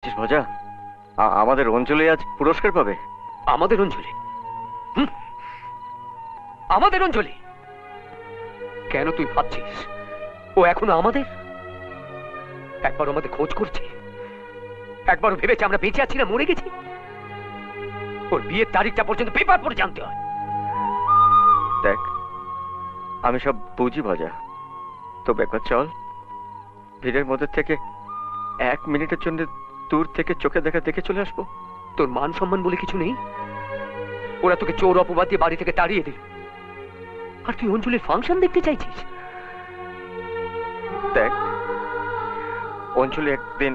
ভজা, আমাদের অঞ্জলি আজ পুরস্কার পাবে। আমাদের অঞ্জলি? আমাদের অঞ্জলি? কেন তুই ভাবছিস ও এখনো আমাদের? একবার আমাদের খোঁজ করছে? একবার ভেবেছে আমরা বেঁচে আছি না মরে গেছি? ওর বিয়ের তারিখটা পর্যন্ত পেপার পড়ে জানতে হয়। দেখ, আমি সব বুঝি ভজা, তবে একবার চল, ভিড়ের মধ্যে থেকে 1 মিনিটের জন্য দূর থেকে চোখে দেখা দেখে চলে আসবো। তোর মান সম্মান বলে কিছু নেই? ওরা তোকে চোর অপবাদ দিয়ে বাড়ি থেকে তাড়িয়ে দিল, আর তুই অঞ্জলির ফাংশন দেখতে চাইছিস? দেখ, অঞ্জলি একদিন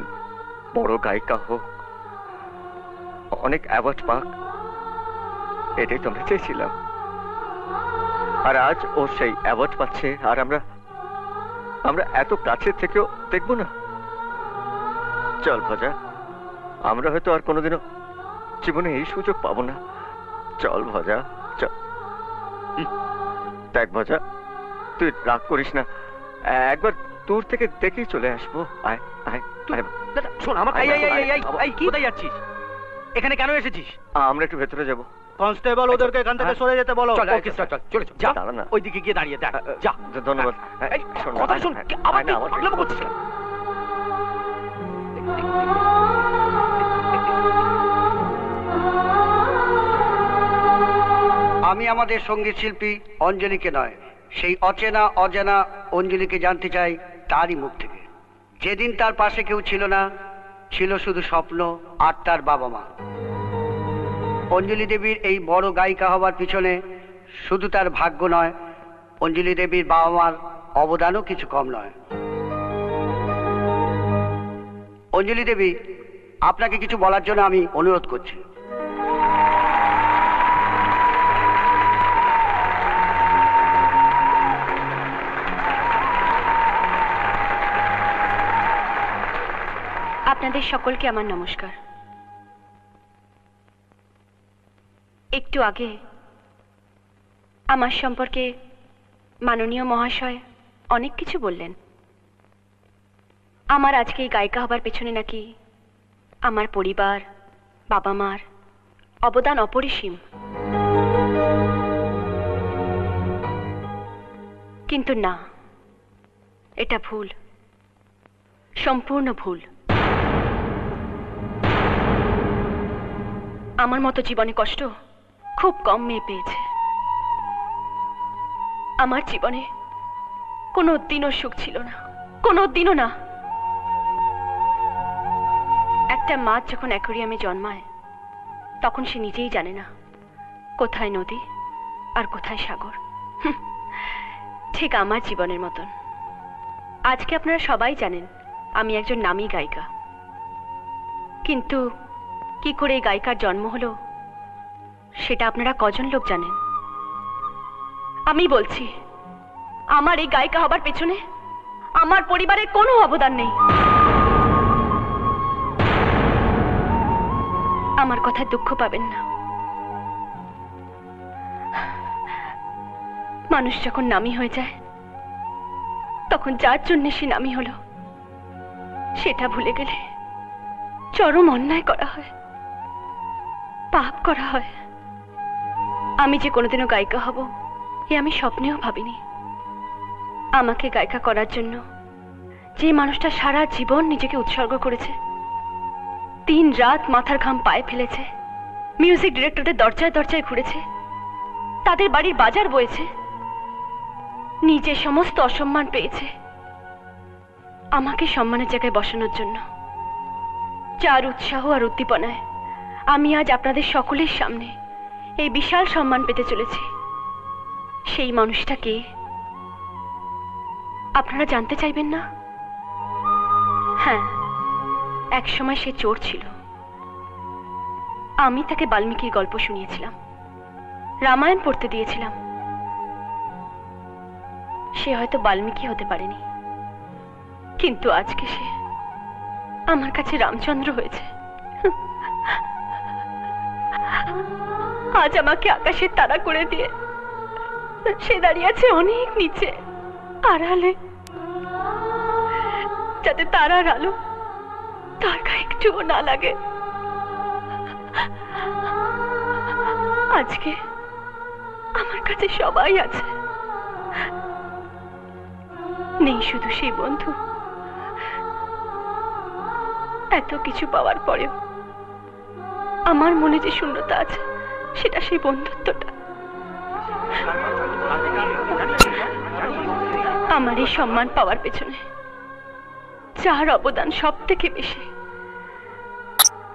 বড় গায়িকা হোক, অনেক অ্যাওয়ার্ড পাক, এটাই তো আমরা চেয়েছিলাম। আর আজ ও সেই অ্যাওয়ার্ড পাচ্ছে, আর আমরা এত কাছে থেকেও দেখবো না? চল ভজা, আমরা হয়তো আর কোনোদিনও জীবনে এই সুযোগ পাবো না। চল ভজা, চল। দেখ ভজা, তুই রাগ করিস না, একবার দূর থেকে দেখেই চলে আসবো। আয় আয় আয়। শোন আমার, কোথায় যাচ্ছিস? এখানে কেন এসেছিস? আমরা একটু ভেতরে যাবো। কনস্টেবল ওদেরকে এখান থেকে সরে যেতে বলো। চল চলে যা, দাঁড়া না, ওইদিকে গিয়ে দাঁড়িয়ে দেখ। যা। ধন্যবাদ। কথা শোন, আবার পাগলামো করছিস কেন? আমি আমাদের সঙ্গীত শিল্পী অঞ্জলিকে নয়, সেই অচেনা অজানা অঞ্জলিকে জানতে চাই তারই মুখ থেকে। যেদিন তার পাশে কেউ ছিল না, ছিল শুধু স্বপ্ন আর তার বাবা মা। অঞ্জলি দেবীর এই বড় গায়িকা হবার পিছনে শুধু তার ভাগ্য নয়, অঞ্জলি দেবীর বাবা মার অবদানও কিছু কম নয়। অঞ্জলি দেবী, আপনাকে কিছু বলার জন্য আমি অনুরোধ করছি। আপনাদের সকলকে আমার নমস্কার। একটু আগে আমার সম্পর্কে মাননীয় মহাশয় অনেক কিছু বললেন। আমার আজকে এই গায়িকা হবার পেছনে নাকি আমার পরিবার, বাবা মার অবদান অপরিসীম। কিন্তু না, এটা ভুল, সম্পূর্ণ ভুল। আমার মতো জীবনে কষ্ট খুব কম মেয়ে পেয়েছে। আমার জীবনে কোনো দিনও সুখ ছিল না, কোনো দিনও না। একটা মাছ যখন অ্যাকোয়ারিয়ামে জন্মায়, তখন সে নিজেই জানে না কোথায় নদী আর কোথায় সাগর। ঠিক আমার জীবনের মতন। আজকে আপনারা সবাই জানেন আমি একজন নামী গায়িকা, কিন্তু কি করে এই গায়িকার জন্ম হলো সেটা আপনারা কজন লোক জানেন? আমি বলছি, আমার এই গায়িকা হবার পেছনে আমার পরিবারের কোনো অবদান নেই। আমার কথায় দুঃখ পাবেন না। মানুষ যখন নামী হয়ে যায়, তখন যার জন্য সে নামী হলো সেটা ভুলে গেলে চরম অন্যায় করা হয়, পাপ করা হয়। আমি যে কোনোদিনও গায়িকা হব এ আমি স্বপ্নেও ভাবিনি। আমাকে গায়িকা করার জন্য যে মানুষটা সারা জীবন নিজেকে উৎসর্গ করেছে, 3 রাত মাথার ঘাম পায়ে ফেলেছে, মিউজিক ডিরেক্টরদের দরজায় দরজায় ঘুরেছে, তাদের বাড়ির বাজার বয়েছে, নিজে সমস্ত অসম্মান পেয়েছে, আমাকে সম্মানের জায়গায় বসানোর জন্য, যার উৎসাহ আর উদ্দীপনায় আমি আজ আপনাদের সকলের সামনে এই বিশাল সম্মান পেতে চলেছি, সেই মানুষটা কে আপনারা জানতে চাইবেন না? হ্যাঁ, এক সময় সে চোর ছিল। আমি তাকে বাল্মীকির গল্প শুনিয়েছিলাম, রামায়ণ পড়তে দিয়েছিলাম। সে হয়তো বাল্মীকি হতে পারেনি, কিন্তু আজকে সে আমার কাছে রামচন্দ্র হয়েছে। আজ আমাকে আকাশের তারা করে দিয়ে সে দাঁড়িয়ে আছে অনেক নিচে, আড়ালে, যাতে তারার আলো তার গায়ে একটুও না লাগে। আজকে আমার কাছে সবাই আছে, নেই শুধু সেই বন্ধু। এত কিছু পাওয়ার পরেও আমার মনে যে শূন্যতা আছে, সেটা সেই বন্ধুত্বটা। আমার এই সম্মান পাওয়ার পেছনে যার অবদান সব থেকে বেশি,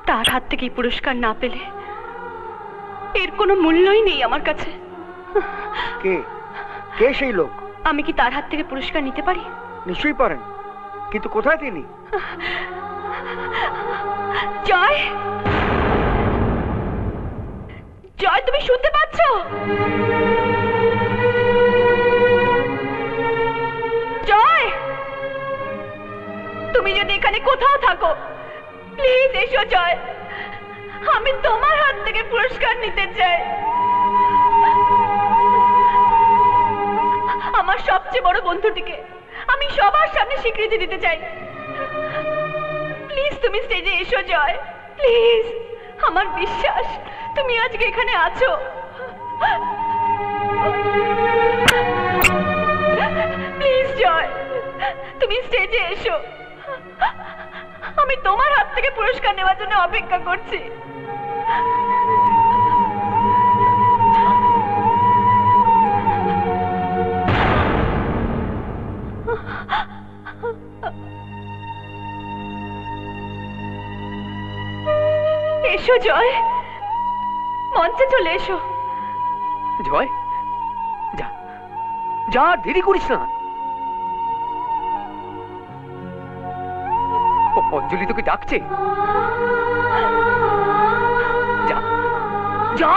তার হাত থেকে পুরস্কার না পেলে এর কোনো মূল্যই নেই আমার কাছে। কে কে সেই লোক? আমি কি তার হাত থেকে পুরস্কার নিতে পারি? নিশ্চয়ই পারেন, কিন্তু কোথায় তিনি? জয়, জয়, তুমি শুনতে পাচ্ছ? জয়, তুমি যদি এখানে কোথাও থাকো, প্লিজ এসো জয়। আমি তোমার হাত থেকে পুরস্কার নিতে চাই। আমার সবচেয়ে বড় বন্ধুটিকে আমি সবার সামনে স্বীকৃতি দিতে চাই। প্লিজ তুমি স্টেজে এসো জয়, প্লিজ। আমার বিশ্বাস তুমি আজকে এখানে আছো। প্লিজ জয়, তুমি স্টেজে এসো। আমি তোমার হাত থেকে পুরস্কার নেওয়ার জন্য অপেক্ষা করছি। এসো জয়, মঞ্চে চলে এসো। জয়, যা যা, দেরি করিস না। অঞ্জলি তোকে ডাকছে, যা যা।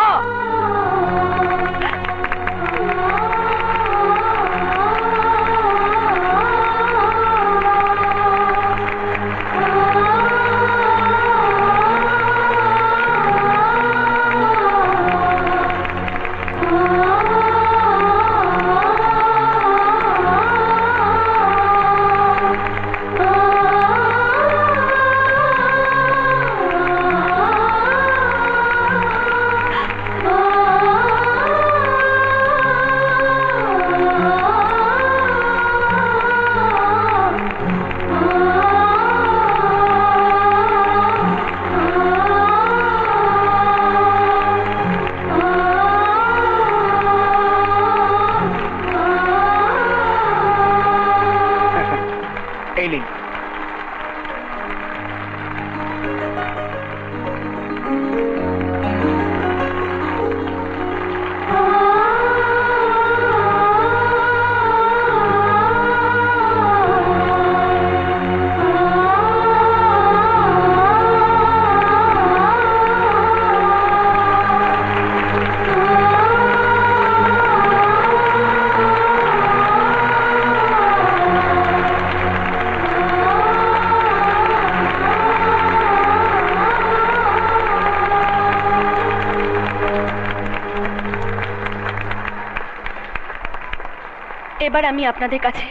এবার আমি আপনাদের কাছে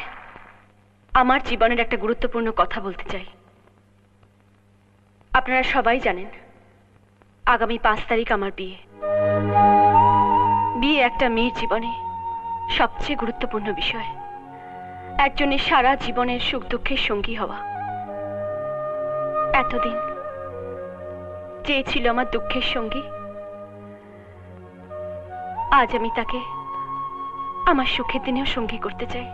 আমার জীবনের একটা গুরুত্বপূর্ণ কথা বলতে চাই। আপনারা সবাই জানেন আগামী 5 তারিখ আমার বিয়ে। বিয়ে একটা মেয়ের জীবনে সবচেয়ে গুরুত্বপূর্ণ বিষয়। একজনের সারা জীবনের সুখ দুঃখের সঙ্গী হওয়া। এতদিন যে ছিল আমার দুঃখের সঙ্গী, আজ আমি তাকে আমার সুখের দিনেও সঙ্গী করতে চাই।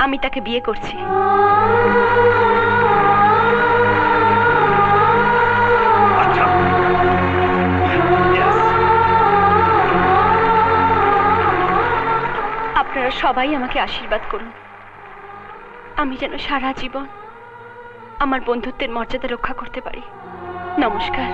আমি তাকে বিয়ে করছি। আপনারা সবাই আমাকে আশীর্বাদ করুন, আমি যেন সারা জীবন আমার বন্ধুত্বের মর্যাদা রক্ষা করতে পারি। নমস্কার।